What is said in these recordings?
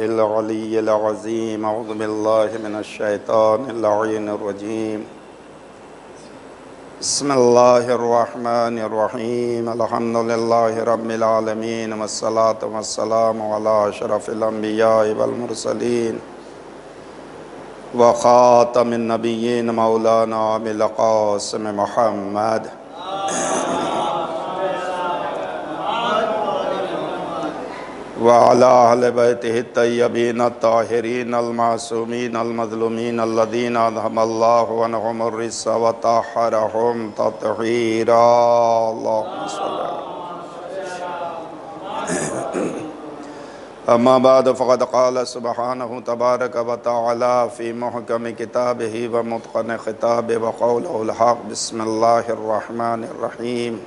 العلی العظیم اعوذ باللہ من الشیطان اللعین الرجیم بسم اللہ الرحمن الرحیم الحمدللہ رب العالمین والصلاة والسلام علی اشرف الانبیاء والمرسلین وخاتم النبیین مولانا ابی القاسم محمد وعلى أهل بيته الطيبين الطاهرين المعصومين المظلومين الذين أذهب الله عنهم الرجس وطهرهم تطهيرا اللهم صل أما بعد فقد قال سبحانه تبارك وتعالى في محكم كتابه ومتقن خطابه وقوله الحق بسم الله الرحمن الرحيم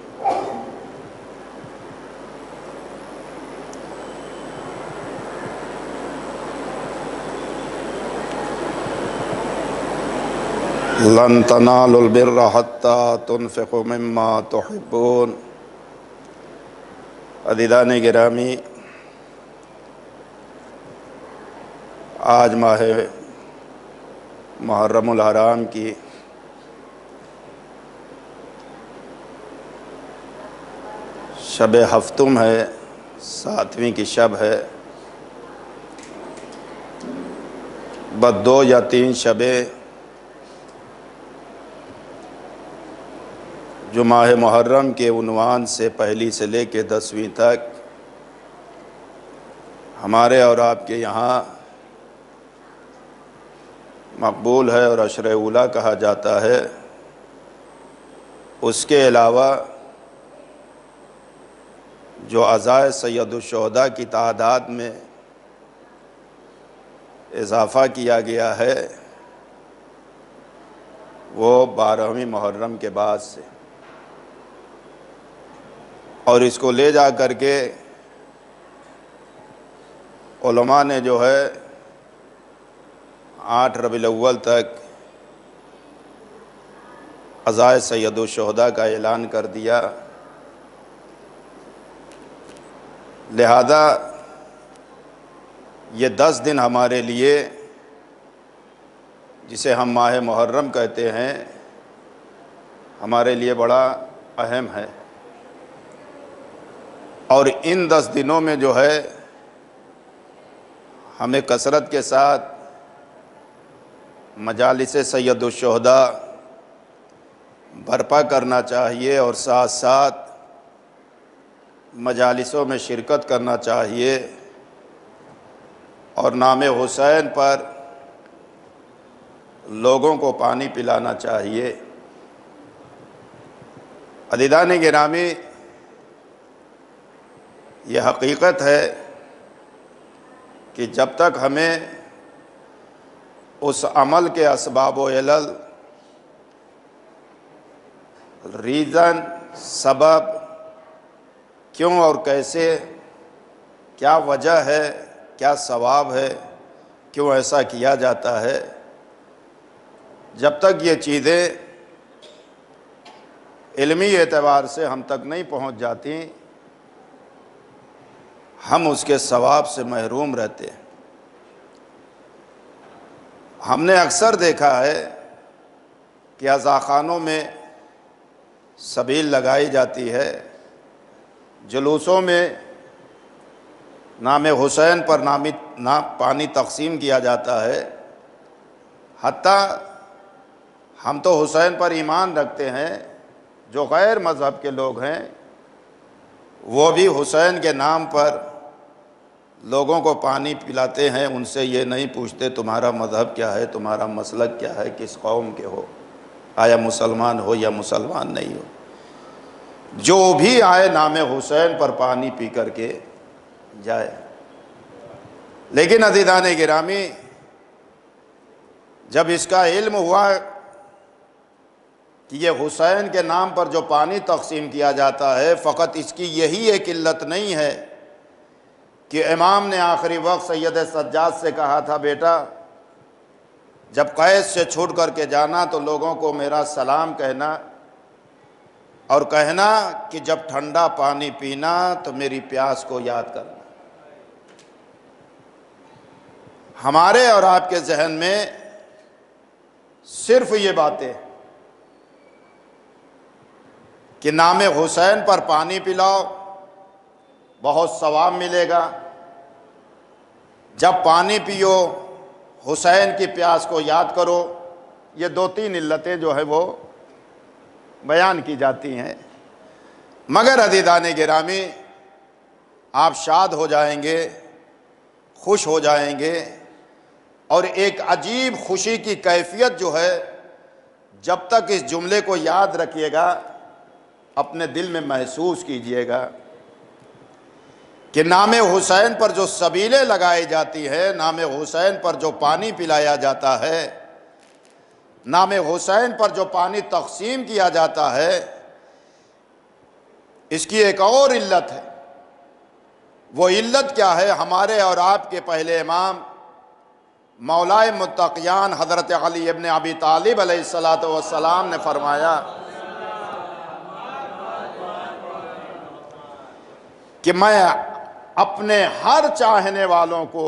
لن تنالوا البر حتى تنفقوا مما تحبون عزیزان گرامی، آج ماہ محرم الحرام کی شب ہفتم ہے، 7ویں کی شب ہے۔ بس 2 یا 3 شبیں جو ماہ محرم کے عنوان سے پہلی سے لے کے 10ویں تک ہمارے اور آپ کے یہاں مقبول ہے اور عشر اولیٰ کہا جاتا ہے، اس کے علاوہ جو عزائے سید الشہداء کی تعداد میں اضافہ کیا گیا ہے وہ 12ویں محرم کے بعد سے، اور اس کو لے جا کر کے علماء نے جو ہے 8 ربیع الاول تک عزائے سید الشہداء کا اعلان کر دیا۔ لہذا یہ 10 دن ہمارے لیے، جسے ہم ماہ محرم کہتے ہیں، ہمارے لیے بڑا اہم ہے، اور ان 10 دنوں میں جو ہے ہمیں کثرت کے ساتھ مجالس سید الشہداء برپا کرنا چاہیے، اور ساتھ ساتھ مجالسوں میں شرکت کرنا چاہیے، اور نام حسین پر لوگوں کو پانی پلانا چاہیے۔ عزیزان گرامی، یہ حقیقت ہے کہ جب تک ہمیں اس عمل کے اسباب و علل، ریزن، سبب، کیوں اور کیسے، کیا وجہ ہے، کیا ثواب ہے، کیوں ایسا کیا جاتا ہے، جب تک یہ چیزیں علمی اعتبار سے ہم تک نہیں پہنچ جاتی، ہم اس کے ثواب سے محروم رہتے ہیں۔ ہم نے اکثر دیکھا ہے کہ عزاخانوں میں سبیل لگائی جاتی ہے، جلوسوں میں نام حسین پر پانی تقسیم کیا جاتا ہے، حتیٰ ہم تو حسین پر ایمان رکھتے ہیں، جو غیر مذہب کے لوگ ہیں وہ بھی حسین کے نام پر لوگوں کو پانی پلاتے ہیں، ان سے یہ نہیں پوچھتے تمہارا مذہب کیا ہے، تمہارا مسلک کیا ہے، کس قوم کے ہو، آیا مسلمان ہو یا مسلمان نہیں ہو، جو بھی آئے نام حسین پر پانی پی کر کے جائے۔ لیکن عزیزان گرامی، جب اس کا علم ہوا کہ یہ حسین کے نام پر جو پانی تقسیم کیا جاتا ہے، فقط اس کی یہی ایک علت نہیں ہے کہ امام نے آخری وقت سید سجاد سے کہا تھا، بیٹا جب قید سے چھوٹ کر کے جانا تو لوگوں کو میرا سلام کہنا، اور کہنا کہ جب ٹھنڈا پانی پینا تو میری پیاس کو یاد کرنا۔ ہمارے اور آپ کے ذہن میں صرف یہ باتیں کہ نام حسین پر پانی پلاؤ بہت ثواب ملے گا، جب پانی پیو حسین کی پیاس کو یاد کرو، یہ 2-3 علتیں جو ہے وہ بیان کی جاتی ہیں۔ مگر عزیزان گرامی، آپ شاد ہو جائیں گے، خوش ہو جائیں گے، اور ایک عجیب خوشی کی کیفیت جو ہے جب تک اس جملے کو یاد رکھیے گا اپنے دل میں محسوس کیجئے گا کہ نام حسین پر جو سبیلیں لگائی جاتی ہے، نام حسین پر جو پانی پلایا جاتا ہے، نام حسین پر جو پانی تقسیم کیا جاتا ہے، اس کی ایک اور علت ہے۔ وہ علت کیا ہے؟ ہمارے اور آپ کے پہلے امام مولائے متقیان حضرت علی ابن ابی طالب علیہ السلام نے فرمایا کہ میں اپنے ہر چاہنے والوں کو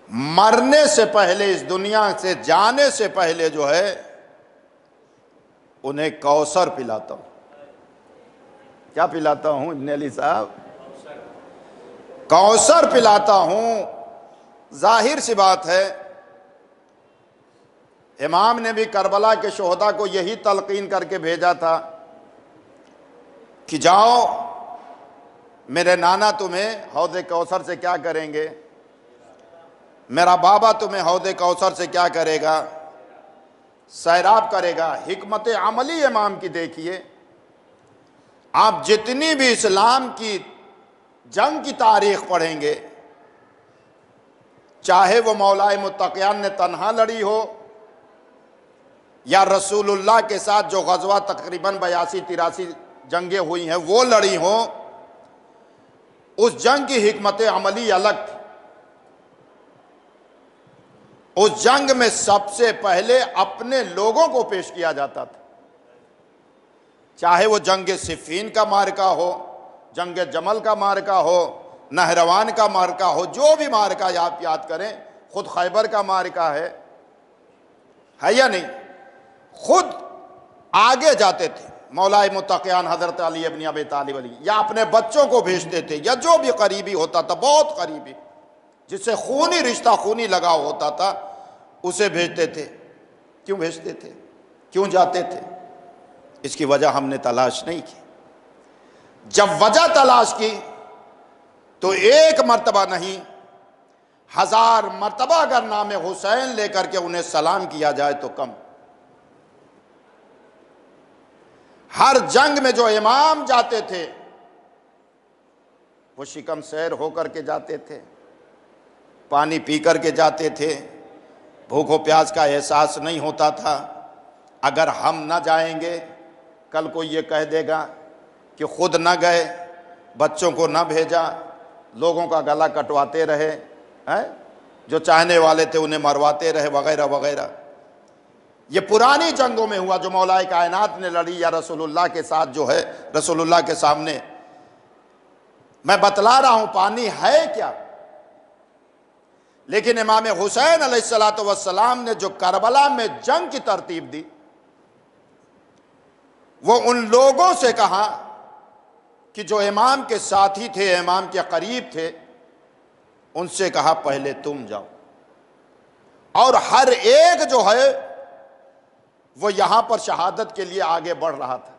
مرنے سے پہلے، اس دنیا سے جانے سے پہلے جو ہے انہیں کوثر پلاتا ہوں۔ کیا پلاتا ہوں ابن علی صاحب؟ کوثر پلاتا ہوں۔ ظاہر سی بات ہے، امام نے بھی کربلا کے شہداء کو یہی تلقین کر کے بھیجا تھا کہ جاؤ، میرے نانا تمہیں حوض کوثر سے کیا کریں گے، میرا بابا تمہیں حوض کوثر سے کیا کرے گا، سیراب کرے گا۔ حکمت عملی امام کی دیکھیے، آپ جتنی بھی اسلام کی جنگ کی تاریخ پڑھیں گے، چاہے وہ مولائے متقیان نے تنہا لڑی ہو یا رسول اللہ کے ساتھ جو غزوہ تقریباً 82-83 جنگیں ہوئی ہیں وہ لڑی ہوں، اس جنگ کی حکمت عملی الگ تھی۔ اس جنگ میں سب سے پہلے اپنے لوگوں کو پیش کیا جاتا تھا، چاہے وہ جنگ صفین کا معرکہ ہو، جنگ جمل کا معرکہ ہو، نہروان کا معرکہ ہو، جو بھی معرکہ آپ یاد کریں، خود خیبر کا معرکہ ہے یا نہیں، خود آگے جاتے تھے مولائے متقیان حضرت علی ابن ابی طالب علی، یا اپنے بچوں کو بھیجتے تھے، یا جو بھی قریبی ہوتا تھا، بہت قریبی جس سے خونی رشتہ، خونی لگاؤ ہوتا تھا، اسے بھیجتے تھے۔ کیوں بھیجتے تھے؟ کیوں جاتے تھے؟ اس کی وجہ ہم نے تلاش نہیں کی۔ جب وجہ تلاش کی تو ایک مرتبہ نہیں، 1000 مرتبہ اگر نام حسین لے کر کے انہیں سلام کیا جائے تو کم۔ ہر جنگ میں جو امام جاتے تھے وہ شکم سیر ہو کر کے جاتے تھے، پانی پی کر کے جاتے تھے، بھوک و پیاس کا احساس نہیں ہوتا تھا۔ اگر ہم نہ جائیں گے، کل کوئی یہ کہہ دے گا کہ خود نہ گئے، بچوں کو نہ بھیجا، لوگوں کا گلا کٹواتے رہے، جو چاہنے والے تھے انہیں مرواتے رہے، وغیرہ وغیرہ۔ یہ پرانی جنگوں میں ہوا جو مولا کائنات نے لڑی، یا رسول اللہ کے ساتھ جو ہے، رسول اللہ کے سامنے میں بتلا رہا ہوں پانی ہے کیا۔ لیکن امام حسین علیہ السلام نے جو کربلا میں جنگ کی ترتیب دی، وہ ان لوگوں سے کہا کہ جو امام کے ساتھی تھے، امام کے قریب تھے، ان سے کہا پہلے تم جاؤ، اور ہر ایک جو ہے وہ یہاں پر شہادت کے لیے آگے بڑھ رہا تھا۔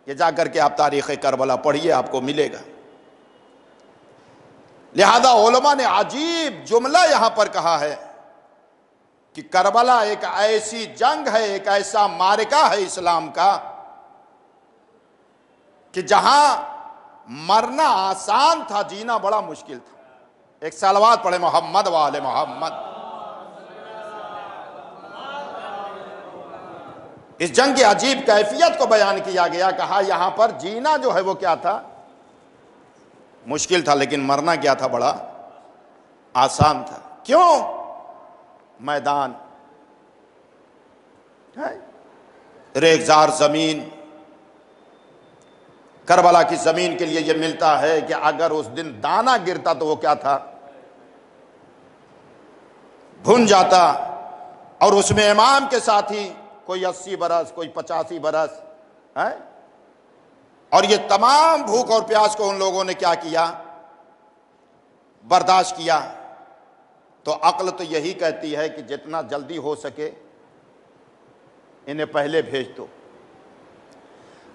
یہ جا کر کے آپ تاریخ کربلا پڑھیے، آپ کو ملے گا۔ لہذا علماء نے عجیب جملہ یہاں پر کہا ہے کہ کربلا ایک ایسی جنگ ہے، ایک ایسا معرکہ ہے اسلام کا کہ جہاں مرنا آسان تھا، جینا بڑا مشکل تھا۔ ایک صلوات پڑھے محمد وآل محمد۔ اس جنگ کی عجیب کیفیت کو بیان کیا گیا، کہا یہاں پر جینا جو ہے وہ کیا تھا؟ مشکل تھا، لیکن مرنا کیا تھا؟ بڑا آسان تھا۔ کیوں؟ میدان ریگزار زمین، کربلا کی زمین کے لیے یہ ملتا ہے کہ اگر اس دن دانا گرتا تو وہ کیا تھا؟ بھن جاتا، اور اس میں امام کے ساتھی کوئی 80 برس، کوئی 85 برس ہے، اور یہ تمام بھوک اور پیاس کو ان لوگوں نے کیا کیا؟ برداشت کیا۔ تو عقل تو یہی کہتی ہے کہ جتنا جلدی ہو سکے انہیں پہلے بھیج دو۔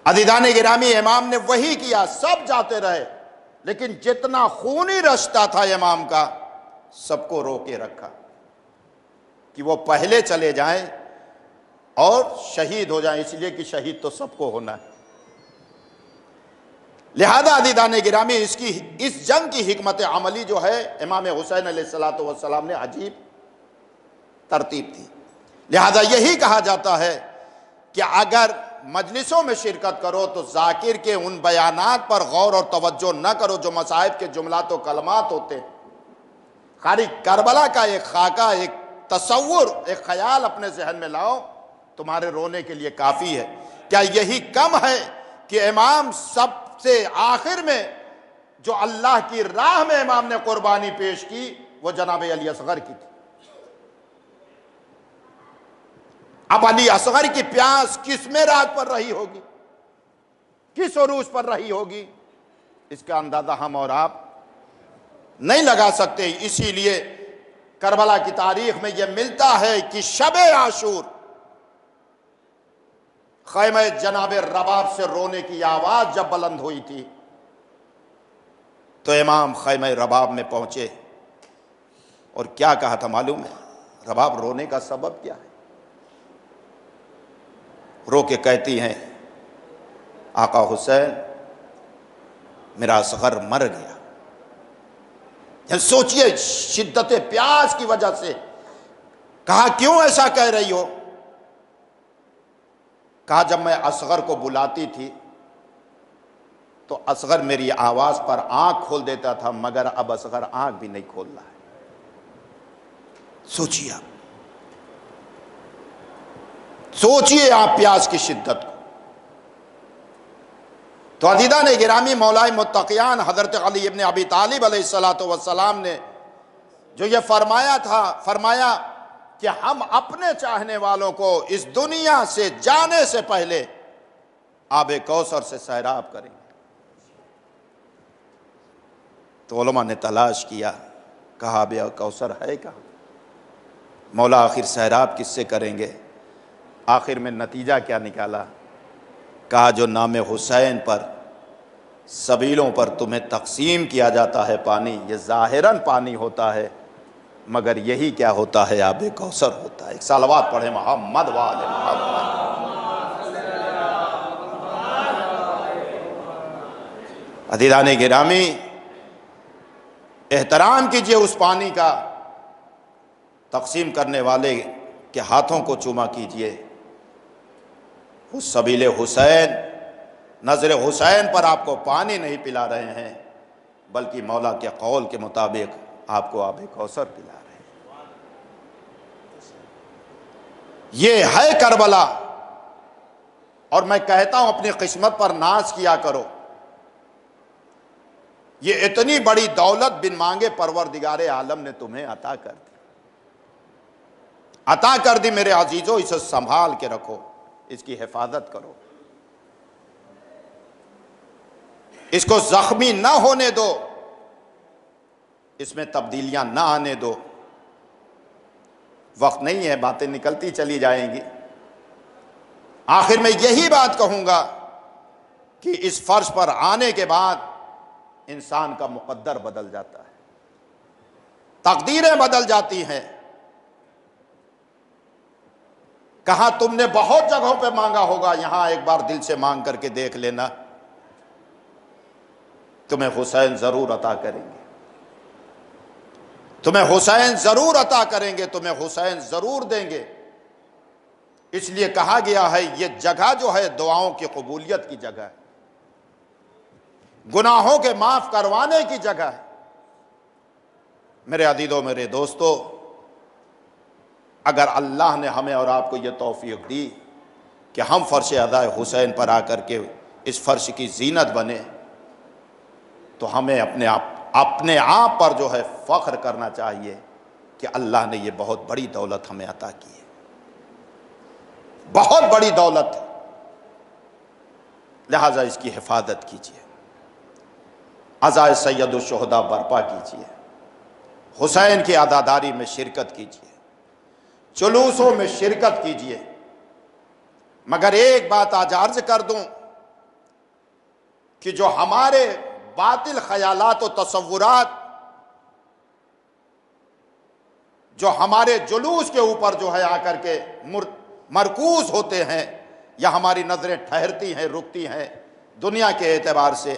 عزیزان گرامی، امام نے وہی کیا، سب جاتے رہے، لیکن جتنا خونی رشتہ تھا امام کا سب کو روکے رکھا کہ وہ پہلے چلے جائیں اور شہید ہو جائیں، اس لیے کہ شہید تو سب کو ہونا ہے۔ لہذا عزیزان گرامی، اس جنگ کی حکمت عملی جو ہے امام حسین علیہ السلام نے عجیب ترتیب تھی۔ لہذا یہی کہا جاتا ہے کہ اگر مجلسوں میں شرکت کرو تو ذاکر کے ان بیانات پر غور اور توجہ نہ کرو جو مصائب کے جملات و کلمات ہوتے ہیں، خالی کربلا کا ایک خاکہ، ایک تصور، ایک خیال اپنے ذہن میں لاؤ، تمہارے رونے کے لیے کافی ہے۔ کیا یہی کم ہے کہ امام سب سے آخر میں جو اللہ کی راہ میں امام نے قربانی پیش کی وہ جناب علی اصغر کی تھی۔ اب علی اصغر کی پیاس کس معراج پر رہی ہوگی، کس عروج پر رہی ہوگی، اس کا اندازہ ہم اور آپ نہیں لگا سکتے۔ اسی لیے کربلا کی تاریخ میں یہ ملتا ہے کہ شب عاشور خیمہ جناب رباب سے رونے کی آواز جب بلند ہوئی تھی تو امام خیمہ رباب میں پہنچے اور کیا کہا تھا معلوم ہے؟ رباب رونے کا سبب کیا ہے؟ رو کے کہتی ہیں آقا حسین میرا اصغر مر گیا۔ یعنی سوچئے شدت پیاس کی وجہ سے۔ کہا کیوں ایسا کہہ رہی ہو؟ کہا جب میں اصغر کو بلاتی تھی تو اصغر میری آواز پر آنکھ کھول دیتا تھا، مگر اب اصغر آنکھ بھی نہیں کھول رہا ہے۔ سوچئے آپ، سوچئے آپ پیاس کی شدت کو۔ تو عزیزان گرامی، مولائے متقیان حضرت علی ابن ابی طالب علیہ السلام نے جو یہ فرمایا تھا، فرمایا کہ ہم اپنے چاہنے والوں کو اس دنیا سے جانے سے پہلے آب کوثر سے سیراب کریں گے۔ تو علماء نے تلاش کیا، کہا آب کوثر ہے کہاں؟ مولا آخر سیراب کس سے کریں گے؟ آخر میں نتیجہ کیا نکالا؟ کہا جو نام حسین پر سبیلوں پر تمہیں تقسیم کیا جاتا ہے پانی، یہ ظاہراً پانی ہوتا ہے مگر یہی کیا ہوتا ہے؟ آب کوثر ہوتا ہے۔ ایک صلوات پڑھیں محمد وآل محمد۔ عزیزان گرامی، احترام کیجئے اس پانی کا، تقسیم کرنے والے کے ہاتھوں کو چوما کیجئے۔ اس سبیل حسین، نظر حسین پر آپ کو پانی نہیں پلا رہے ہیں بلکہ مولا کے قول کے مطابق آپ کو آب کوثر پلا رہے ہیں۔ یہ ہے کربلا، اور میں کہتا ہوں اپنی قسمت پر ناز کیا کرو۔ یہ اتنی بڑی دولت بن مانگے پروردگار عالم نے تمہیں عطا کر دی، عطا کر دی میرے عزیزو، اسے سنبھال کے رکھو، اس کی حفاظت کرو، اس کو زخمی نہ ہونے دو، اس میں تبدیلیاں نہ آنے دو۔ وقت نہیں ہے، باتیں نکلتی چلی جائیں گی۔ آخر میں یہی بات کہوں گا کہ اس فرش پر آنے کے بعد انسان کا مقدر بدل جاتا ہے، تقدیریں بدل جاتی ہیں۔ کہاں تم نے بہت جگہوں پہ مانگا ہوگا، یہاں ایک بار دل سے مانگ کر کے دیکھ لینا، تمہیں حسین ضرور عطا کریں گے، تمہیں حسین ضرور عطا کریں گے، تمہیں حسین ضرور دیں گے۔ اس لیے کہا گیا ہے یہ جگہ جو ہے دعاؤں کی قبولیت کی جگہ ہے، گناہوں کے معاف کروانے کی جگہ ہے۔ میرے عزیزو، میرے دوستو، اگر اللہ نے ہمیں اور آپ کو یہ توفیق دی کہ ہم فرش ادائے حسین پر آ کر کے اس فرش کی زینت بنے تو ہمیں اپنے آپ پر جو ہے فخر کرنا چاہیے کہ اللہ نے یہ بہت بڑی دولت ہمیں عطا کی ہے، بہت بڑی دولت ہے، لہٰذا اس کی حفاظت کیجیے، عزائے سید الشہداء برپا کیجیے، حسین کی عزاداری میں شرکت کیجیے، جلوسوں میں شرکت کیجیے۔ مگر ایک بات آج عرض کر دوں کہ جو ہمارے باطل خیالات و تصورات جو ہمارے جلوس کے اوپر جو ہے آ کر کے مرکوز ہوتے ہیں یا ہماری نظریں ٹھہرتی ہیں، رکتی ہیں دنیا کے اعتبار سے،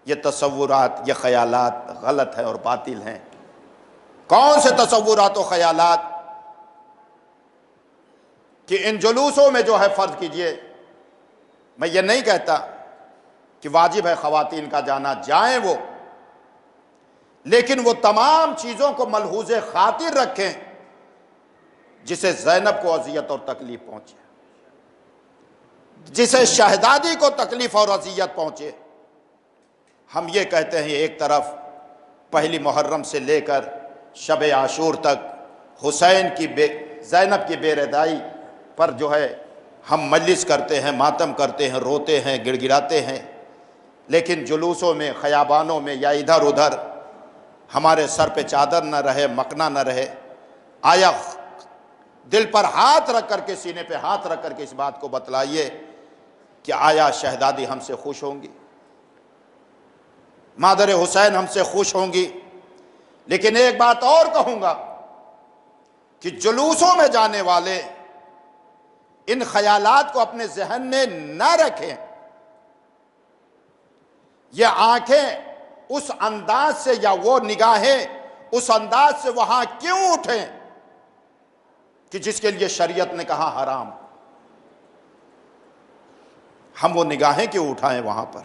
یہ تصورات، یہ خیالات غلط ہیں اور باطل ہیں۔ کون سے تصورات و خیالات؟ کہ ان جلوسوں میں جو ہے فرض کیجئے، میں یہ نہیں کہتا کہ واجب ہے خواتین کا جانا، جائیں وہ، لیکن وہ تمام چیزوں کو ملحوظ خاطر رکھیں جسے زینب کو اذیت اور تکلیف پہنچے، جسے شہزادی کو تکلیف اور اذیت پہنچے۔ ہم یہ کہتے ہیں ایک طرف پہلی محرم سے لے کر شب عاشور تک حسین کی زینب کی بے رضائی پر جو ہے ہم مجلس کرتے ہیں، ماتم کرتے ہیں، روتے ہیں، گڑ گڑاتے ہیں، لیکن جلوسوں میں، خیابانوں میں یا ادھر ادھر ہمارے سر پہ چادر نہ رہے، مکنا نہ رہے۔ آیا دل پر ہاتھ رکھ کر کے، سینے پہ ہاتھ رکھ کر کے اس بات کو بتلائیے کہ آیا شہزادی ہم سے خوش ہوں گی، مادر حسین ہم سے خوش ہوں گی؟ لیکن ایک بات اور کہوں گا کہ جلوسوں میں جانے والے ان خیالات کو اپنے ذہن میں نہ رکھیں۔ یہ آنکھیں اس انداز سے یا وہ نگاہیں اس انداز سے وہاں کیوں اٹھیں کہ جس کے لیے شریعت نے کہا حرام؟ ہم وہ نگاہیں کیوں اٹھائیں وہاں پر؟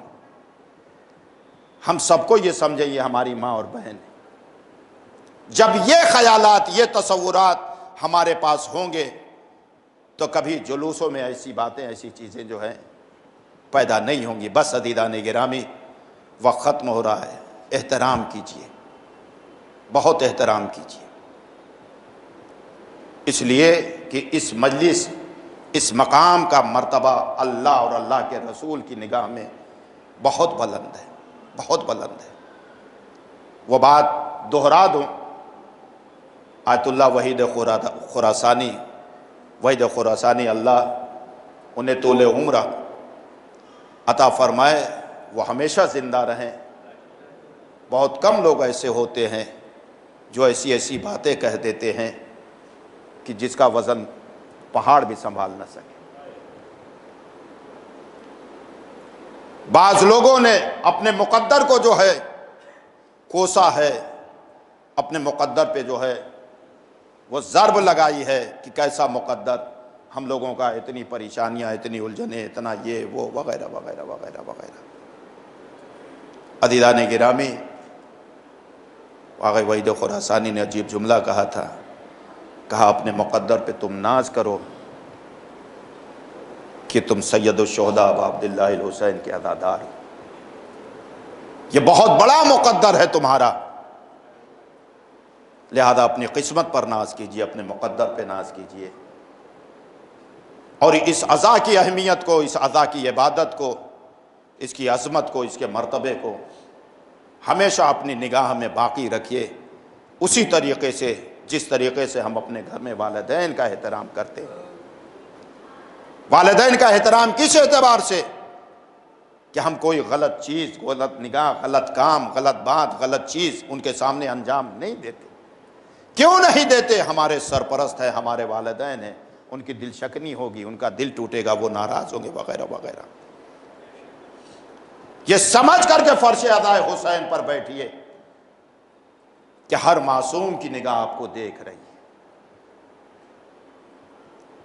ہم سب کو یہ سمجھیں یہ ہماری ماں اور بہن ہے۔ جب یہ خیالات، یہ تصورات ہمارے پاس ہوں گے تو کبھی جلوسوں میں ایسی باتیں، ایسی چیزیں جو ہیں پیدا نہیں ہوں گی۔ بس عزیزان گرامی، وقت ختم ہو رہا ہے، احترام کیجیے، بہت احترام کیجیے، اس لیے کہ اس مجلس، اس مقام کا مرتبہ اللہ اور اللہ کے رسول کی نگاہ میں بہت بلند ہے، بہت بلند ہے۔ وہ بات دہرا دوں، آیت اللہ وحید خراسانی اللہ انہیں طول عمر عطا فرمائے، وہ ہمیشہ زندہ رہیں۔ بہت کم لوگ ایسے ہوتے ہیں جو ایسی ایسی باتیں کہہ دیتے ہیں کہ جس کا وزن پہاڑ بھی سنبھال نہ سکے۔ بعض لوگوں نے اپنے مقدر کو جو ہے کوسا ہے، اپنے مقدر پہ جو ہے وہ ضرب لگائی ہے کہ کیسا مقدر، ہم لوگوں کا اتنی پریشانیاں، اتنی الجھنیں، اتنا یہ وہ وغیرہ وغیرہ وغیرہ وغیرہ۔ عزیزان گرامی، آغا وحید خراسانی نے عجیب جملہ کہا تھا، کہا اپنے مقدر پہ تم ناز کرو کہ تم سید الشہداء ابا عبداللہ الحسین کے عزادار ہو، یہ بہت بڑا مقدر ہے تمہارا، لہذا اپنی قسمت پر ناز کیجئے، اپنے مقدر پہ ناز کیجئے، اور اس عزا کی اہمیت کو، اس عزا کی عبادت کو، اس کی عظمت کو، اس کے مرتبے کو ہمیشہ اپنی نگاہ میں باقی رکھیے، اسی طریقے سے جس طریقے سے ہم اپنے گھر میں والدین کا احترام کرتے ہیں۔ والدین کا احترام کس اعتبار سے؟ کہ ہم کوئی غلط چیز، غلط نگاہ، غلط کام، غلط بات، غلط چیز ان کے سامنے انجام نہیں دیتے۔ کیوں نہیں دیتے؟ ہمارے سرپرست ہیں، ہمارے والدین ہیں، ان کی دل شکنی ہوگی، ان کا دل ٹوٹے گا، وہ ناراض ہوں گے وغیرہ وغیرہ۔ یہ سمجھ کر کے فرش عزائے حسین پر بیٹھیے کہ ہر معصوم کی نگاہ آپ کو دیکھ رہی ہے،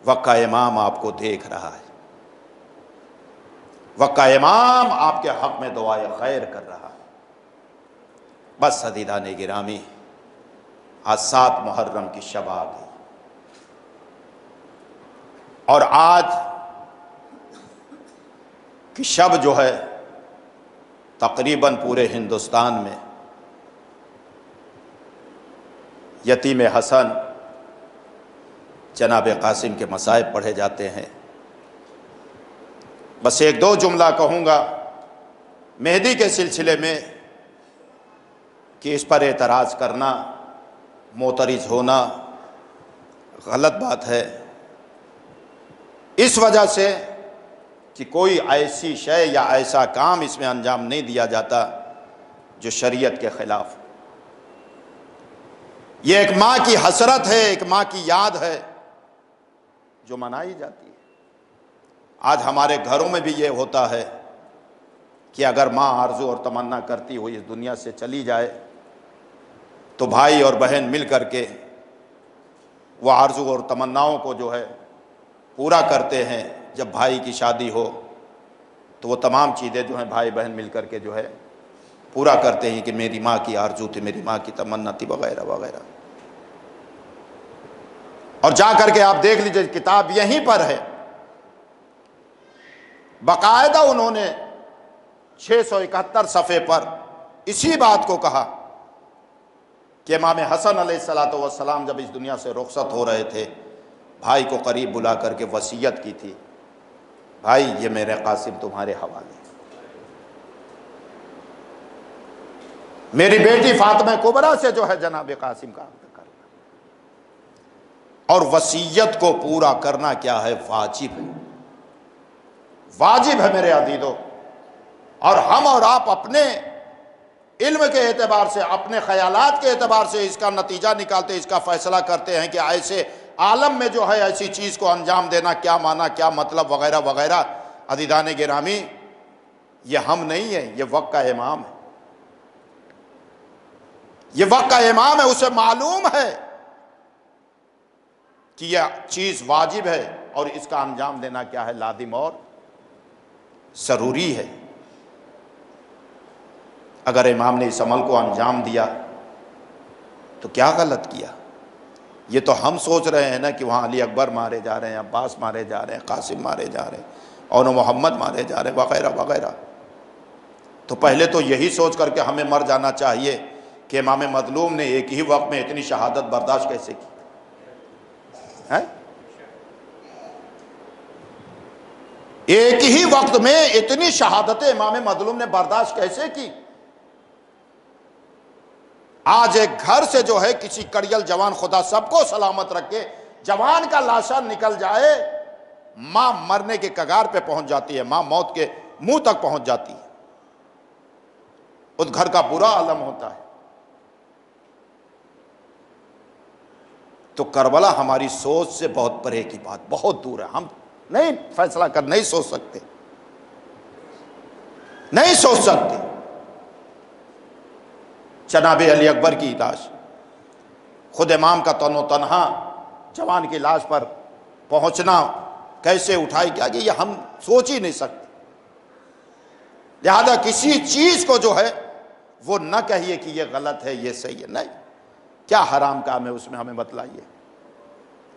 وقع امام آپ کو دیکھ رہا ہے، وقع امام آپ کے حق میں دعائے خیر کر رہا ہے۔ بس عزیزان گرامی، آج 7 محرم کی شب آ گئی، اور آج کہ شب جو ہے تقریباً پورے ہندوستان میں یتیم حسن جناب قاسم کے مصائب پڑھے جاتے ہیں۔ بس ایک دو جملہ کہوں گا مہدی کے سلسلے میں کہ اس پر اعتراض کرنا، معترض ہونا غلط بات ہے، اس وجہ سے کہ کوئی ایسی شے یا ایسا کام اس میں انجام نہیں دیا جاتا جو شریعت کے خلاف۔ یہ ایک ماں کی حسرت ہے، ایک ماں کی یاد ہے جو منائی جاتی ہے۔ آج ہمارے گھروں میں بھی یہ ہوتا ہے کہ اگر ماں آرزو اور تمنا کرتی ہوئی اس دنیا سے چلی جائے تو بھائی اور بہن مل کر کے وہ آرزو اور تمناؤں کو جو ہے پورا کرتے ہیں۔ جب بھائی کی شادی ہو تو وہ تمام چیزیں جو ہیں بھائی بہن مل کر کے جو ہے پورا کرتے ہیں کہ میری ماں کی آرزو تھی، میری ماں کی تمنا تھی، وغیرہ وغیرہ۔ اور جا کر کے آپ دیکھ لیجئے، کتاب یہیں پر ہے، باقاعدہ انہوں نے 671 صفحے پر اسی بات کو کہا کہ امام حسن علیہ السلام جب اس دنیا سے رخصت ہو رہے تھے، بھائی کو قریب بلا کر کے وصیت کی تھی، بھائی یہ میرے قاسم تمہارے حوالے، میری بیٹی فاطمہ کبریٰ سے جو ہے جناب قاسم کا عہد کرنا۔ اور وصیت کو پورا کرنا کیا ہے؟ واجب ہے، واجب ہے میرے عزیزو۔ اور ہم اور آپ اپنے علم کے اعتبار سے، اپنے خیالات کے اعتبار سے اس کا نتیجہ نکالتے، اس کا فیصلہ کرتے ہیں کہ ایسے عالم میں جو ہے ایسی چیز کو انجام دینا کیا معنی، کیا مطلب، وغیرہ وغیرہ۔ عزیزان گرامی، یہ ہم نہیں ہیں، یہ وقت کا امام ہے، یہ وقت کا امام ہے، اسے معلوم ہے کہ یہ چیز واجب ہے اور اس کا انجام دینا کیا ہے؟ لازم اور ضروری ہے۔ اگر امام نے اس عمل کو انجام دیا تو کیا غلط کیا؟ یہ تو ہم سوچ رہے ہیں نا کہ وہاں علی اکبر مارے جا رہے ہیں، عباس مارے جا رہے ہیں، قاسم مارے جا رہے ہیں، اور محمد مارے جا رہے ہیں، وغیرہ وغیرہ۔ تو پہلے تو یہی سوچ کر کے ہمیں مر جانا چاہیے کہ امام مظلوم نے ایک ہی وقت میں اتنی شہادت برداشت کیسے کی ہے؟ ایک ہی وقت میں اتنی شہادتیں امام مظلوم نے برداشت کیسے کی؟ آج ایک گھر سے جو ہے کسی کڑیل جوان، خدا سب کو سلامت رکھے، جوان کا لاشا نکل جائے، ماں مرنے کے کگار پہ پہنچ جاتی ہے، ماں موت کے منہ تک پہنچ جاتی ہے، اس گھر کا برا عالم ہوتا ہے۔ تو کربلا ہماری سوچ سے بہت پرے کی بات، بہت دور ہے، ہم نہیں فیصلہ کر، نہیں سوچ سکتے، نہیں سوچ سکتے۔ جناب علی اکبر کی لاش، خود امام کا تن و تنہا جوان کی لاش پر پہنچنا، کیسے اٹھائی کیا کہ یہ ہم سوچ ہی نہیں سکتے۔ لہذا کسی چیز کو جو ہے وہ نہ کہیے کہ یہ غلط ہے، یہ صحیح ہے، نہیں، کیا حرام کام ہے اس میں، ہمیں بتلائیے۔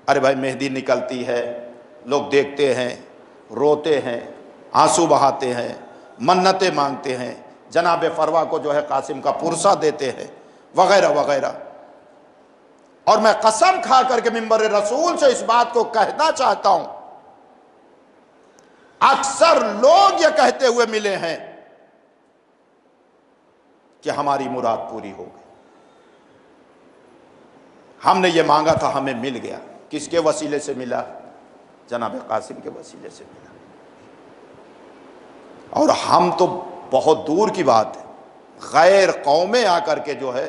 ارے بھائی مہندی نکلتی ہے، لوگ دیکھتے ہیں، روتے ہیں، آنسو بہاتے ہیں، منتیں مانگتے ہیں، جناب فروا کو جو ہے قاسم کا پرسہ دیتے ہیں، وغیرہ وغیرہ۔ اور میں قسم کھا کر کے منبر رسول سے اس بات کو کہنا چاہتا ہوں، اکثر لوگ یہ کہتے ہوئے ملے ہیں کہ ہماری مراد پوری ہو گئی، ہم نے یہ مانگا تھا ہمیں مل گیا۔ کس کے وسیلے سے ملا؟ جناب قاسم کے وسیلے سے ملا۔ اور ہم تو بہت دور کی بات ہے، غیر قومیں آ کر کے جو ہے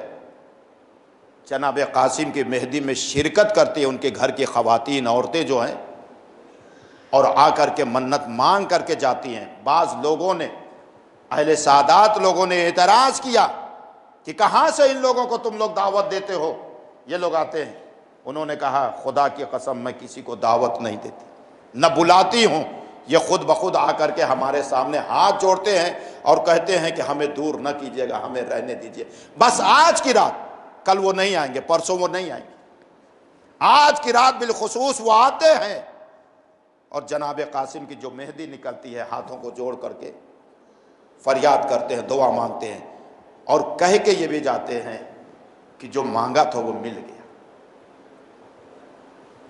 جناب قاسم کی مہدی میں شرکت کرتی ہیں، ان کے گھر کی خواتین، عورتیں جو ہیں، اور آ کر کے منت مانگ کر کے جاتی ہیں۔ بعض لوگوں نے، اہل سادات لوگوں نے اعتراض کیا کہ کہاں سے ان لوگوں کو تم لوگ دعوت دیتے ہو؟ یہ لوگ آتے ہیں، انہوں نے کہا خدا کی قسم میں کسی کو دعوت نہیں دیتی، نہ بلاتی ہوں، یہ خود بخود آ کر کے ہمارے سامنے ہاتھ جوڑتے ہیں اور کہتے ہیں کہ ہمیں دور نہ کیجیے گا، ہمیں رہنے دیجیے، بس آج کی رات، کل وہ نہیں آئیں گے، پرسوں وہ نہیں آئیں گے، آج کی رات بالخصوص وہ آتے ہیں اور جناب قاسم کی جو مہدی نکلتی ہے ہاتھوں کو جوڑ کر کے فریاد کرتے ہیں، دعا مانگتے ہیں اور کہہ کے یہ بھی جاتے ہیں کہ جو مانگا تھا وہ مل گیا،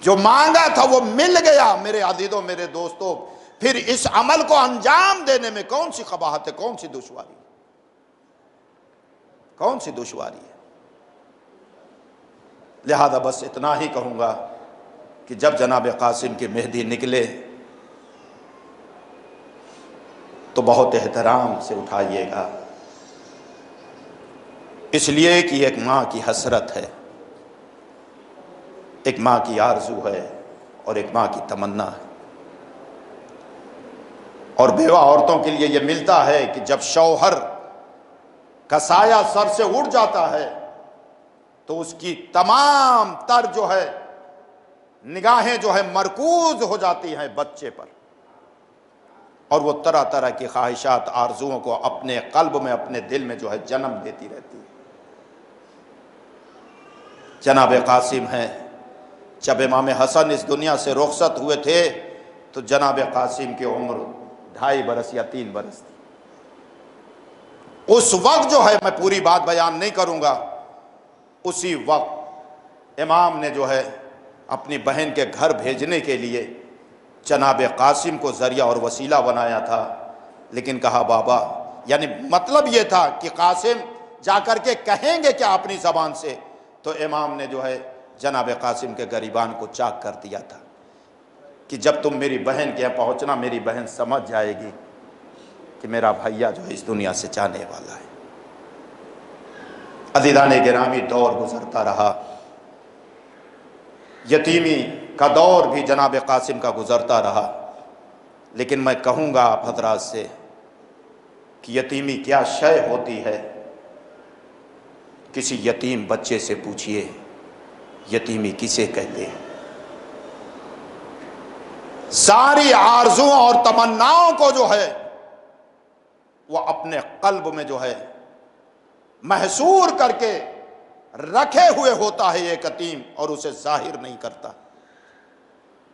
جو مانگا تھا وہ مل گیا۔ میرے عزیزوں، میرے دوستوں، پھر اس عمل کو انجام دینے میں کون سی قباحت ہے، کون سی دشواری، کون سی دشواری ہے؟ لہذا بس اتنا ہی کہوں گا کہ جب جناب قاسم کی مہدی نکلے تو بہت احترام سے اٹھائیے گا، اس لیے کہ ایک ماں کی حسرت ہے، ایک ماں کی آرزو ہے اور ایک ماں کی تمنا ہے۔ اور بیوہ عورتوں کے لیے یہ ملتا ہے کہ جب شوہر کا سایہ سر سے اڑ جاتا ہے تو اس کی تمام تر جو ہے نگاہیں جو ہے مرکوز ہو جاتی ہیں بچے پر، اور وہ طرح طرح کی خواہشات آرزوؤں کو اپنے قلب میں، اپنے دل میں جو ہے جنم دیتی رہتی ہے۔ جناب قاسم ہیں، جب امام حسن اس دنیا سے رخصت ہوئے تھے تو جناب قاسم کی عمر 2.5 برس یا 3 برس تھی۔ اس وقت جو ہے، میں پوری بات بیان نہیں کروں گا، اسی وقت امام نے جو ہے اپنی بہن کے گھر بھیجنے کے لیے جناب قاسم کو ذریعہ اور وسیلہ بنایا تھا، لیکن کہا بابا، یعنی مطلب یہ تھا کہ قاسم جا کر کے کہیں گے کیا اپنی زبان سے، تو امام نے جو ہے جناب قاسم کے گریبان کو چاک کر دیا تھا کہ جب تم میری بہن کے یہاں پہنچنا، میری بہن سمجھ جائے گی کہ میرا بھیا جو ہے اس دنیا سے جانے والا ہے۔ عزیزان گرامی، دور گزرتا رہا، یتیمی کا دور بھی جناب قاسم کا گزرتا رہا، لیکن میں کہوں گا آپ حضرات سے کہ یتیمی کیا شے ہوتی ہے۔ کسی یتیم بچے سے پوچھئے یتیمی کسے کہتے ہیں؟ ساری آرزوؤں اور تمناؤں کو جو ہے وہ اپنے قلب میں جو ہے محصور کر کے رکھے ہوئے ہوتا ہے یہ یتیم، اور اسے ظاہر نہیں کرتا،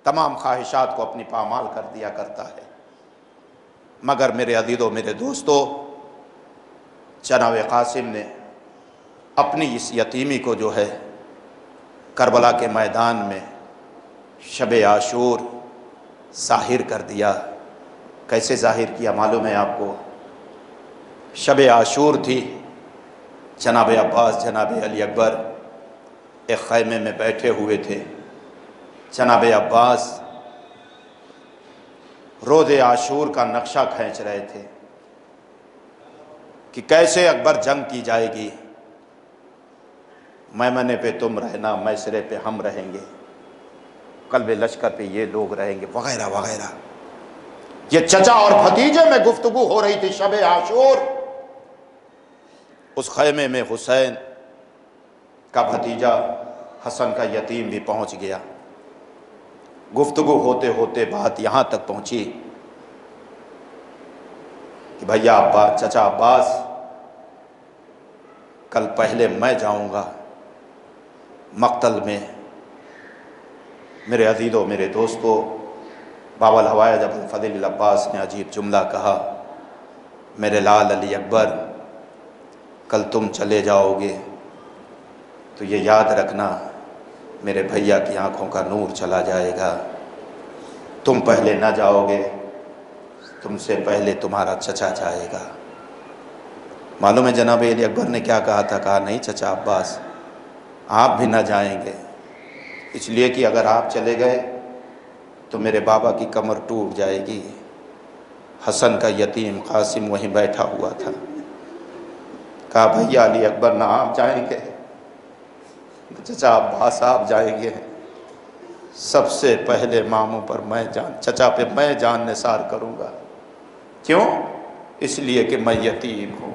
تمام خواہشات کو اپنی پامال کر دیا کرتا ہے۔ مگر میرے عزیزوں، میرے دوستو، جناب قاسم نے اپنی اس یتیمی کو جو ہے کربلا کے میدان میں شب عاشور ظاہر کر دیا۔ کیسے ظاہر کیا معلوم ہے آپ کو؟ شب عاشور تھی، جناب عباس، جناب علی اکبر ایک خیمے میں بیٹھے ہوئے تھے۔ جناب عباس روز عاشور کا نقشہ کھینچ رہے تھے کہ کیسے اکبر جنگ کی جائے گی، میمنے پہ تم رہنا، میسرے پہ ہم رہیں گے، قلب لشکر پہ یہ لوگ رہیں گے، وغیرہ وغیرہ۔ یہ چچا اور بھتیجے میں گفتگو ہو رہی تھی شب عاشور۔ اس خیمے میں حسین کا بھتیجا حسن کا یتیم بھی پہنچ گیا۔ گفتگو ہوتے ہوتے بات یہاں تک پہنچی کہ بھیا عباس، چچا عباس، کل پہلے میں جاؤں گا مقتل میں۔ میرے عزیزوں، میرے دوستو، بابا الہوائج ابو الفضل العباس نے عجیب جملہ کہا، میرے لال علی اکبر، کل تم چلے جاؤ گے تو یہ یاد رکھنا میرے بھیا کی آنکھوں کا نور چلا جائے گا۔ تم پہلے نہ جاؤ گے، تم سے پہلے تمہارا چچا جائے گا۔ معلوم ہے جناب علی اکبر نے کیا کہا تھا؟ کہا نہیں چچا عباس، آپ بھی نہ جائیں گے، اس لیے کہ اگر آپ چلے گئے تو میرے بابا کی کمر ٹوٹ جائے گی۔ حسن کا یتیم قاسم وہیں بیٹھا ہوا تھا۔ کہا بھیا علی اکبر، نہ آپ جائیں گے، چچا عباس آپ جائیں گے، سب سے پہلے ماموں پر میں چچا پہ میں جان نثار کروں گا۔ کیوں؟ اس لیے کہ میں یتیم ہوں،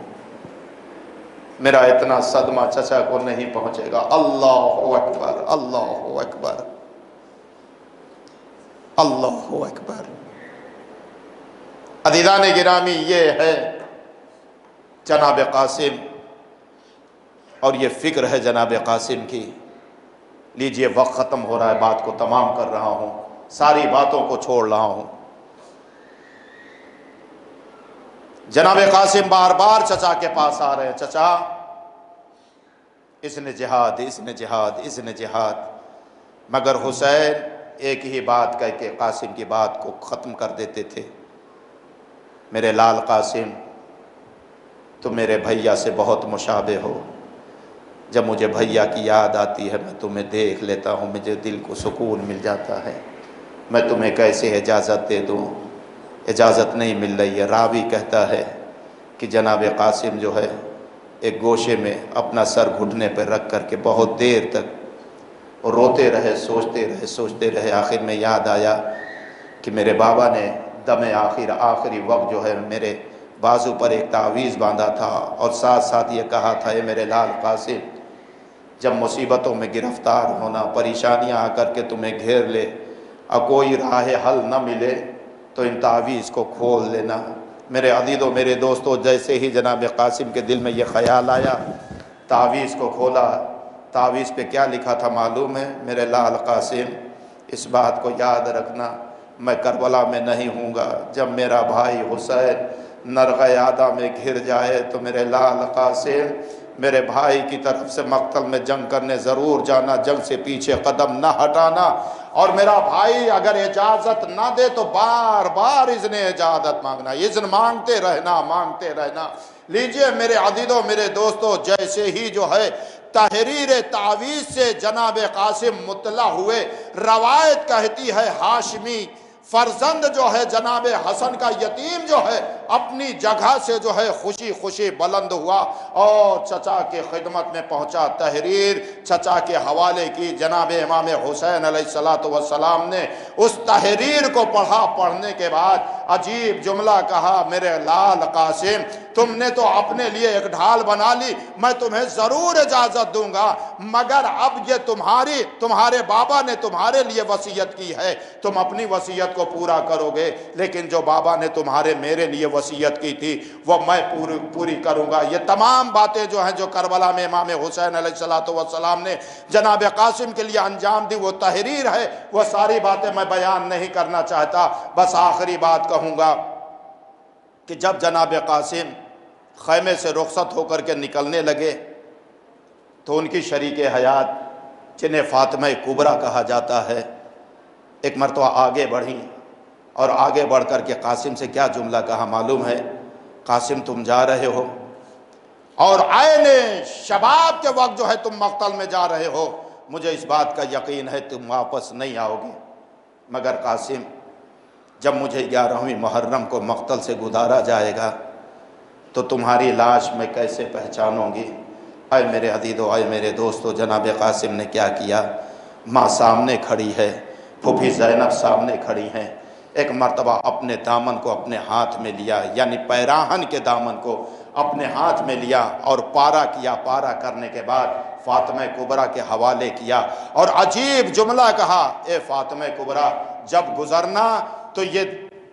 میرا اتنا صدمہ چچا کو نہیں پہنچے گا۔ اللہ اکبر، اللہ اکبر، اللہ اکبر۔ عزیزان گرامی، یہ ہے جناب قاسم، اور یہ فکر ہے جناب قاسم کی۔ لیجئے وقت ختم ہو رہا ہے، بات کو تمام کر رہا ہوں۔ ساری باتوں کو چھوڑ رہا ہوں۔ جناب قاسم بار بار چچا کے پاس آ رہے ہیں، چچا اس نے جہاد، اس نے جہاد، اس نے جہاد، مگر حسین ایک ہی بات کہہ کے قاسم کی بات کو ختم کر دیتے تھے، میرے لال قاسم تم میرے بھیا سے بہت مشابہ ہو، جب مجھے بھیا کی یاد آتی ہے میں تمہیں دیکھ لیتا ہوں، مجھے دل کو سکون مل جاتا ہے، میں تمہیں کیسے اجازت دے دوں، اجازت نہیں مل رہی ہے۔ راوی کہتا ہے کہ جناب قاسم جو ہے ایک گوشے میں اپنا سر گھٹنے پر رکھ کر کے بہت دیر تک روتے رہے، سوچتے رہے، آخر میں یاد آیا کہ میرے بابا نے دم آخری وقت جو ہے میرے بازو پر ایک تعویذ باندھا تھا، اور ساتھ ساتھ یہ کہا تھا، اے میرے لال قاسم جب مصیبتوں میں گرفتار ہونا، پریشانیاں آ کر کے تمہیں گھیر لے اور کوئی راہ حل نہ ملے تو ان تعویذ کو کھول لینا۔ میرے عزیزو، میرے دوستو، جیسے ہی جناب قاسم کے دل میں یہ خیال آیا، تعویذ کو کھولا، تعویذ پہ کیا لکھا تھا معلوم ہے؟ میرے لال قاسم اس بات کو یاد رکھنا، میں کربلا میں نہیں ہوں گا، جب میرا بھائی حسین نرغ اعداء میں گھر جائے تو میرے لال قاسم میرے بھائی کی طرف سے مقتل میں جنگ کرنے ضرور جانا، جنگ سے پیچھے قدم نہ ہٹانا، اور میرا بھائی اگر اجازت نہ دے تو بار بار اذن اجازت مانگنا، اذن مانگتے رہنا۔ لیجئے میرے عزیزو، میرے دوستو، جیسے ہی جو ہے تحریر تعویذ سے جناب قاسم مطلع ہوئے، روایت کہتی ہے ہاشمی فرزند جو ہے جناب حسن کا یتیم جو ہے اپنی جگہ سے جو ہے خوشی خوشی بلند ہوا اور چچا کے خدمت میں پہنچا، تحریر چچا کے حوالے کی۔ جناب امام حسین علیہ السلام نے اس تحریر کو پڑھا، پڑھنے کے بعد عجیب جملہ کہا، میرے لال قاسم تم نے تو اپنے لیے ایک ڈھال بنا لی، میں تمہیں ضرور اجازت دوں گا، مگر اب یہ تمہارے بابا نے تمہارے لیے وصیت کی ہے، تم اپنی وصیت کو پورا کرو گے، لیکن جو بابا نے میرے لیے وصیت کی تھی وہ میں پوری کروں گا۔ یہ تمام باتیں جو ہیں جو کربلا میں امام حسین علیہ السلام نے جناب قاسم کے لیے انجام دی، وہ تحریر ہے، وہ ساری باتیں میں بیان نہیں کرنا چاہتا، بس آخری بات کہوں گا کہ جب جناب قاسم خیمے سے رخصت ہو کر کے نکلنے لگے تو ان کی شریک حیات جنہیں فاطمہ کبریٰ کہا جاتا ہے ایک مرتبہ آگے بڑھیں، اور آگے بڑھ کر کے قاسم سے کیا جملہ کہا معلوم ہے؟ قاسم تم جا رہے ہو اور عین شباب کے وقت جو ہے تم مقتل میں جا رہے ہو، مجھے اس بات کا یقین ہے تم واپس نہیں آؤ گے، مگر قاسم جب مجھے 11ویں محرم کو مقتل سے گزارا جائے گا تو تمہاری لاش میں کیسے پہچانوں گی؟ اے میرے عزیزو، اے میرے دوستو، جناب قاسم نے کیا کیا؟ ماں سامنے کھڑی ہے، پھوپھی زینب سامنے کھڑی ہیں، ایک مرتبہ اپنے دامن کو اپنے ہاتھ میں لیا، یعنی پیراہن کے دامن کو اپنے ہاتھ میں لیا اور پارا کیا، پارا کرنے کے بعد فاطمہ کبریٰ کے حوالے کیا اور عجیب جملہ کہا، اے فاطمہ کبریٰ جب گزرنا تو یہ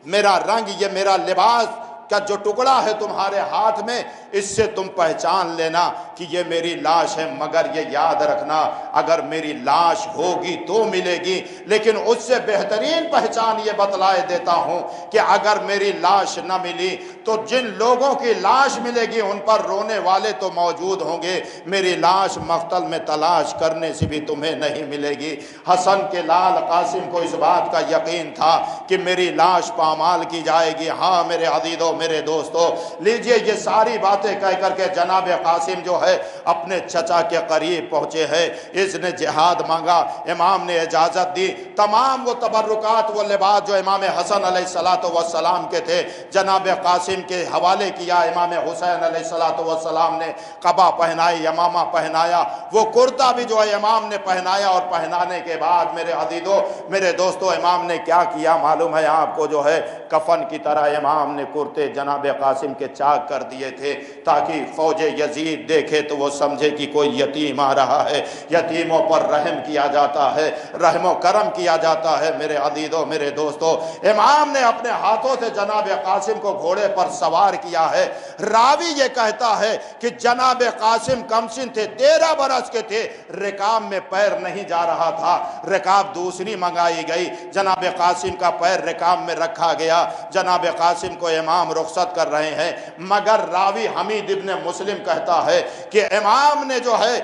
میرا رنگ، یہ میرا لباس کا جو ٹکڑا ہے تمہارے ہاتھ میں، اس سے تم پہچان لینا کہ یہ میری لاش ہے، مگر یہ یاد رکھنا اگر میری لاش ہوگی تو ملے گی، لیکن اس سے بہترین پہچان یہ بتلائے دیتا ہوں کہ اگر میری لاش نہ ملی تو جن لوگوں کی لاش ملے گی ان پر رونے والے تو موجود ہوں گے، میری لاش مقتل میں تلاش کرنے سے بھی تمہیں نہیں ملے گی۔ حسن کے لال قاسم کو اس بات کا یقین تھا کہ میری لاش پامال کی جائے گی۔ ہاں میرے عزیزو، میرے دوستو، لیجئے یہ ساری باتیں کہہ کر کے جناب قاسم جو ہے اپنے چچا کے قریب پہنچے ہیں، اذن جہاد مانگا، امام نے اجازت دی، تمام وہ تبرکات، وہ لباس جو امام حسن علیہ السلام کے تھے جناب قاسم کے حوالے کیا، امام حسین علیہ السلام نے قبا پہنائی، یمامہ پہنایا، وہ کرتا بھی جو ہے امام نے پہنایا، اور پہنانے کے بعد میرے عزیزو، میرے دوستو، امام نے کیا کیا معلوم ہے آپ کو؟ جو ہے کفن کی طرح امام نے کرتے جناب قاسم کے چاک کر دیے تھے تاکہ فوج یزید دیکھے تو وہ سمجھے کہ کوئی یتیم آ رہا ہے، یتیموں پر رحم کیا جاتا ہے، رحم و کرم کیا جاتا ہے۔ میرے عزیزو، میرے دوستو، امام نے اپنے ہاتھوں سے جناب قاسم کو گھوڑے پر پر سوار کیا ہے۔ راوی یہ کہتا ہے کہ جناب قاسم کمسن تھے، 13 برس کے تھے، رکاب میں پیر نہیں جا رہا تھا، رکاب دوسری منگائی گئی، جناب قاسم کا پیر رکاب میں رکھا گیا، جناب قاسم کو امام رخصت کر رہے ہیں، مگر راوی حمید ابن مسلم کہتا ہے کہ امام نے جو ہے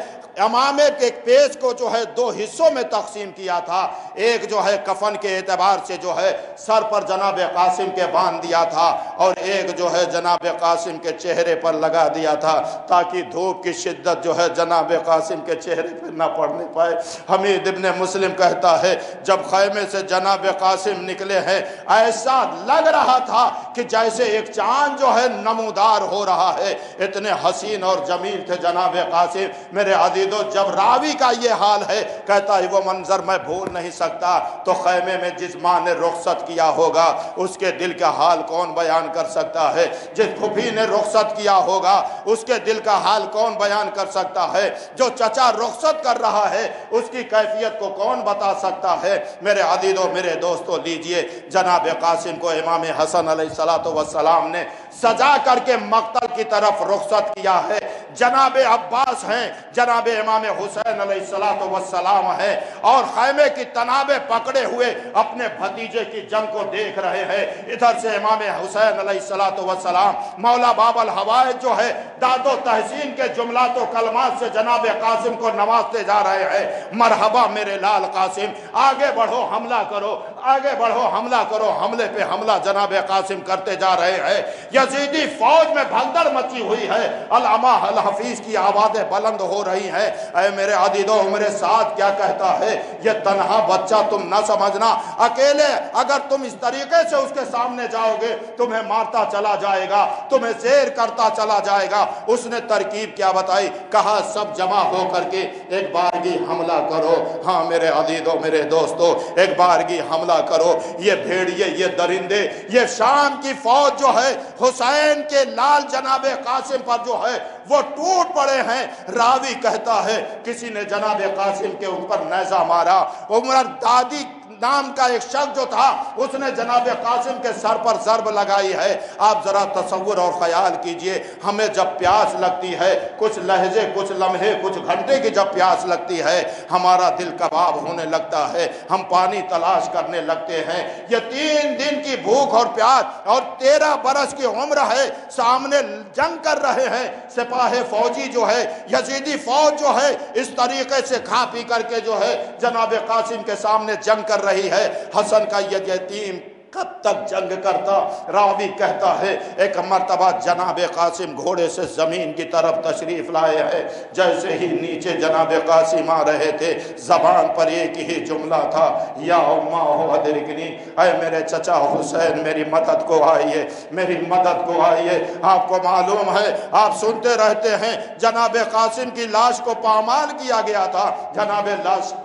امامے کے پیش کو جو ہے 2 حصوں میں تقسیم کیا تھا، ایک جو ہے کفن کے اعتبار سے جو ہے سر پر جناب قاسم کے باندھ دیا تھا، اور ایک جو ہے جناب قاسم کے چہرے پر لگا دیا تھا تاکہ دھوپ کی شدت جو ہے جناب قاسم کے چہرے پر نہ پڑنے پائے۔ حمید ابن مسلم کہتا ہے جب خیمے سے جناب قاسم نکلے ہیں ایسا لگ رہا تھا کہ جیسے ایک چاند جو ہے نمودار ہو رہا ہے، اتنے حسین اور جمیل تھے جناب قاسم۔ میرے عزیزو، جب راوی کا یہ حال ہے، کہتا ہے وہ منظر میں بھول نہیں سکتا، تو خیمے میں جس ماں نے رخصت کیا ہوگا اس کے دل کا حال کون بیان کر سکتا ہے، جس پھوپھی نے رخصت کیا ہوگا اس کے دل کا حال کون بیان کر سکتا ہے، جو چچا رخصت کر رہا ہے اس کی کیفیت کو کون بتا سکتا ہے۔ میرے عزیزو، میرے دوستو، لیجئے جناب قاسم کو امام حسن علیہ السلام نے سجا کر کے مقتل کی طرف رخصت کیا ہے۔ جناب عباس ہیں، جناب امام حسین علیہ السلام ہیں، اور خیمے کی تنابیں پکڑے ہوئے اپنے بھتیجے کی جنگ کو دیکھ رہے ہیں۔ ادھر سے امام حسین علیہ السلام مولا باب الحوائج جو ہے داد و تحسین کے جملات و کلمات سے جناب قاسم کو نوازتے جا رہے ہیں۔ مرحبا میرے لال قاسم، آگے بڑھو، حملہ کرو، آگے بڑھو، حملہ کرو۔ حملے پہ حملہ جناب قاسم کرتے جا رہے ہیں۔ یزیدی فوج میں بھگدڑ مچی ہوئی ہے، علامہ الحفیظ کی آوازیں بلند ہو رہی ہیں۔ اے میرے عزیزو، میرے ساتھ کیا کہتا ہے، یہ تنہا بچہ تم نہ سمجھنا، اکیلے اگر تم اس طریقے سے اس کے سامنے جاؤ گے تمہیں مارتا چلا جائے گا، تمہیں زیر کرتا چلا جائے گا۔ اس نے ترکیب کیا بتائی، کہا سب جمع ہو کر کے ایک بارگی حملہ کرو۔ ہاں میرے عزیزو، میرے دوستو، ایک بارگی حملہ کرو۔ یہ بھیڑیے، یہ درندے، یہ شام کی فوج جو ہے حسین کے لال جناب قاسم پر جو ہے وہ ٹوٹ پڑے ہیں۔ راوی کہتا ہے کسی نے جناب قاسم کے اوپر نیزہ مارا، عمر دادی نام کا ایک شخص جو تھا اس نے جناب قاسم کے سر پر ضرب لگائی ہے۔ آپ ذرا تصور اور خیال کیجئے، ہمیں جب پیاس لگتی ہے، کچھ لہجے، کچھ لمحے، کچھ گھنٹے کی جب پیاس لگتی ہے، ہمارا دل کباب ہونے لگتا ہے، ہم پانی تلاش کرنے لگتے ہیں۔ یہ 3 دن کی بھوک اور پیاس اور 13 برس کی عمر ہے، سامنے جنگ کر رہے ہیں۔ سپاہ فوجی جو ہے، یزیدی فوج جو ہے، اس طریقے سے کھا پی کر کے جو ہے جناب قاسم کے سامنے جنگ کر رہی ہے۔ حسن کا یہ یتیم کب تک جنگ کرتا؟ راوی کہتا ہے ایک مرتبہ جناب قاسم گھوڑے سے زمین کی طرف تشریف لائے ہیں، جیسے ہی نیچے جناب قاسم آ رہے تھے زبان پر ایک ہی جملہ تھا، یا اماں ادرکنی، اے میرے چچا حسین میری مدد کو آئیے، میری مدد کو آئیے۔ آپ کو معلوم ہے، آپ سنتے رہتے ہیں، جناب قاسم کی لاش کو پامال کیا گیا تھا۔ جناب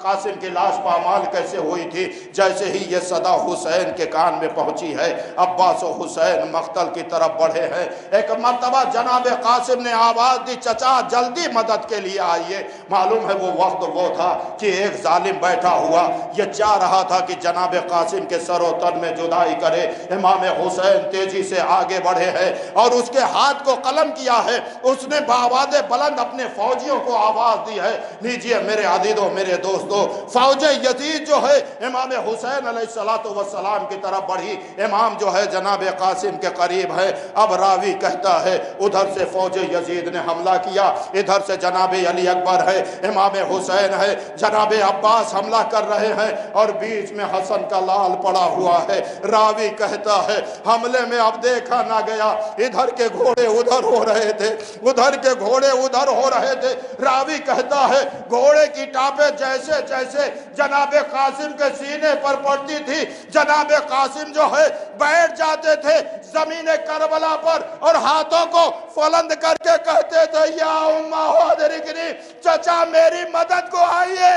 قاسم کی لاش پامال کیسے ہوئی تھی؟ جیسے ہی یہ صدا حسین کے کان میں پہنچی ہے، عباس و حسین مقتل کی طرف بڑھے ہیں۔ ایک مرتبہ جناب قاسم نے آواز دی، چچا جلدی مدد کے لیے آئیے۔ معلوم ہے وہ وقت وہ تھا کہ ایک ظالم بیٹھا ہوا یہ چاہ رہا تھا کہ جناب قاسم کے سر و تن میں جدائی کرے۔ امام حسین تیزی سے آگے بڑھے ہیں اور اس کے ہاتھ کو قلم کیا ہے، اس نے بآواز بلند اپنے فوجیوں کو آواز دی ہے، لیجئے میرے عزیزو، میرے دوستو، فوج یزید جو ہے امام حسین علیہ السلام کی طرف بڑھی۔ امام جو ہے جناب قاسم کے قریب ہے۔ اب راوی کہتا ہے ادھر سے فوج یزید نے حملہ کیا، ادھر سے جناب علی اکبر ہے، امام حسین ہے، جناب عباس حملہ کر رہے ہیں، اور بیچ میں حسن کا لال پڑا ہوا ہے۔ راوی کہتا ہے حملے میں اب دیکھا نہ گیا، ادھر کے گھوڑے ادھر ہو رہے تھے، ادھر کے گھوڑے ادھر ہو رہے تھے۔ راوی کہتا ہے گھوڑے کی ٹاپیں جیسے جیسے جناب قاسم کے سینے پر پڑتی تھی، جناب قاسم جو ہے بیٹھ جاتے تھے زمین کربلا پر اور ہاتھوں کو فلند کر کے کہتے تھے، یا اماں ادرکنی، چچا میری مدد کو آئیے۔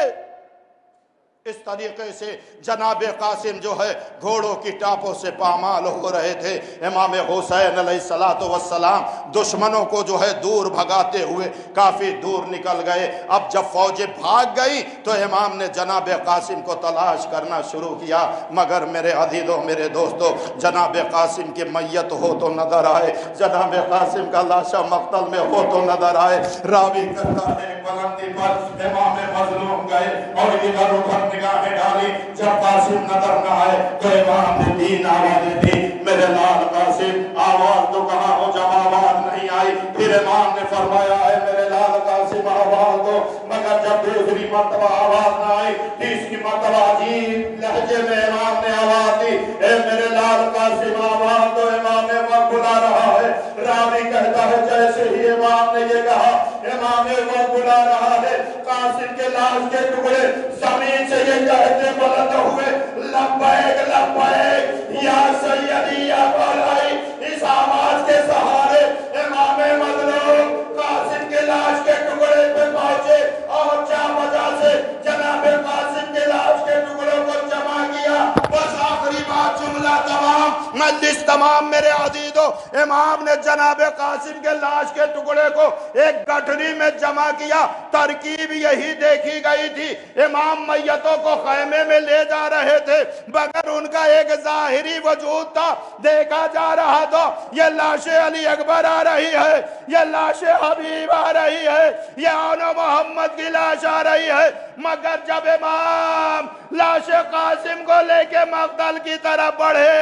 اس طریقے سے جناب قاسم جو ہے گھوڑوں کی ٹاپوں سے پامال ہو رہے تھے۔ امام حسین علیہ السلام دشمنوں کو جو ہے دور بھگاتے ہوئے کافی دور نکل گئے۔ اب جب فوجیں بھاگ گئی تو امام نے جناب قاسم کو تلاش کرنا شروع کیا، مگر میرے عزیزوں، میرے دوستوں، جناب قاسم کی میت ہو تو نظر آئے، جناب قاسم کا لاشا مقتل میں ہو تو نظر آئے۔ راوی کرتا ہے بلندی پر امام مظلوم گئے اور ادھر ادھر نگاہیں ڈالی، جب قاسم نظر نہ آئے تو امام نے 3 آوازیں دی، میرے لال قاسم آواز تو کہاں ہو جب آواز نہیں آئی۔ پھر امام نے فرمایا اے میرے لال قاسم آواز دو، مگر جب دوسری مرتبہ آواز نہ آئی، تیسری مرتبہ عجیب لہجے میں امام نے آواز دی، اے میرے لال قاسم آواز دو، امام وقت بلا رہا ہے۔ راوی کہتا ہے جیسے ہی امام نے یہ کہا، امام وقت بلا رہا ہے، قاسم کے لاش کے ٹکڑے زمین سے یہ کہتے بلند ہوئے، لبیک لبیک یا سیدی یا مولائی۔ اس آواز کے سہارے امام مظلوم قاسم کے لاش کے ٹکڑے پہ پہنچے اور چا بجا سے جناب قاسم کے لاش کے ٹکڑوں کو جمع کیا۔ بس آخری بات، جملہ تمام، مجلس تمام میرے عزیزو، امام نے جناب قاسم کے لاش کے ٹکڑے کو ایک گٹھری میں جمع کیا۔ ترکیب یہی دیکھی گئی تھی، امام میتوں کو خیمے میں لے جا رہے تھے، مگر ان کا ایک ظاہری وجود تھا، دیکھا جا رہا تھا یہ لاش علی اکبر آ رہی ہے، یہ لاش حبیب آ رہی ہے، یہ آن محمد کی لاش آ رہی ہے، مگر جب امام لاش قاسم کو لے کے مقتل کی طرف بڑھے،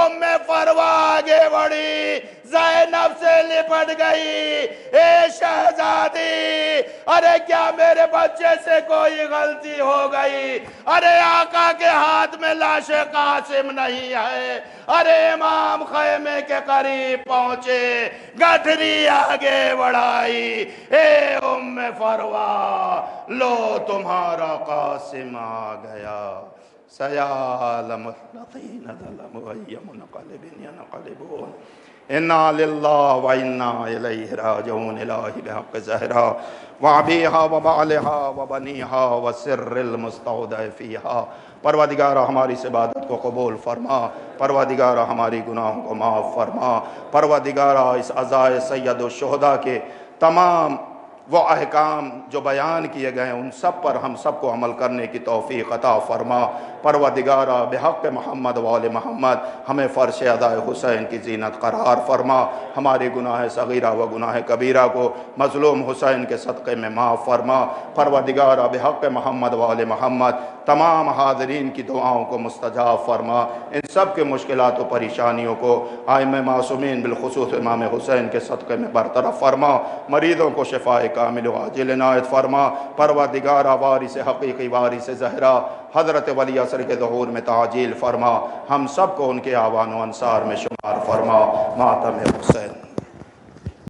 ام فروا آگے بڑھی، زینب سے لپٹ گئی، اے شہزادی، ارے کیا میرے بچے سے کوئی غلطی ہو گئی؟ ارے آقا کے ہاتھ میں لاش قاسم نہیں ہے۔ ارے امام خیمے کے قریب پہنچے، گٹھری آگے بڑھائی، اے ام فروا، لو تمہارا قاسم آ گیا۔ سیعلم الذین ظلموا ای منقلب ینقلبون، انا للہ و انا الیہ راجعون۔ الہی بحق زہرا وابیہا وبعلہا وبنیہا وسر المستودع فیہا، پروردگارہ ہماری اس عبادت کو قبول فرما، پروردگارہ ہماری گناہوں کو معاف فرما، پروردگارہ اس عزائے سید الشہداء کے تمام وہ احکام جو بیان کیے گئے ان سب پر ہم سب کو عمل کرنے کی توفیق عطا فرما۔ پروردگارہ بحق محمد و آل محمد ہمیں فرش ادائے حسین کی زینت قرار فرما، ہماری گناہ صغیرہ و گناہ کبیرہ کو مظلوم حسین کے صدقے میں معاف فرما۔ پروردگارہ بحق محمد و آل محمد تمام حاضرین کی دعاؤں کو مستجاب فرما، ان سب کے مشکلات و پریشانیوں کو ائمہ معصومین بالخصوص امام حسین کے صدقے میں برطرف فرما، مریضوں کو شفاء کامل و عاجل عنایت فرما۔ پروردگارہ وارث حقیقی وارث زہرا حضرت ولی عصر کے ظہور میں تعجیل فرما، ہم سب کو ان کے آوان و انصار میں شمار فرما۔ ماتم حسین۔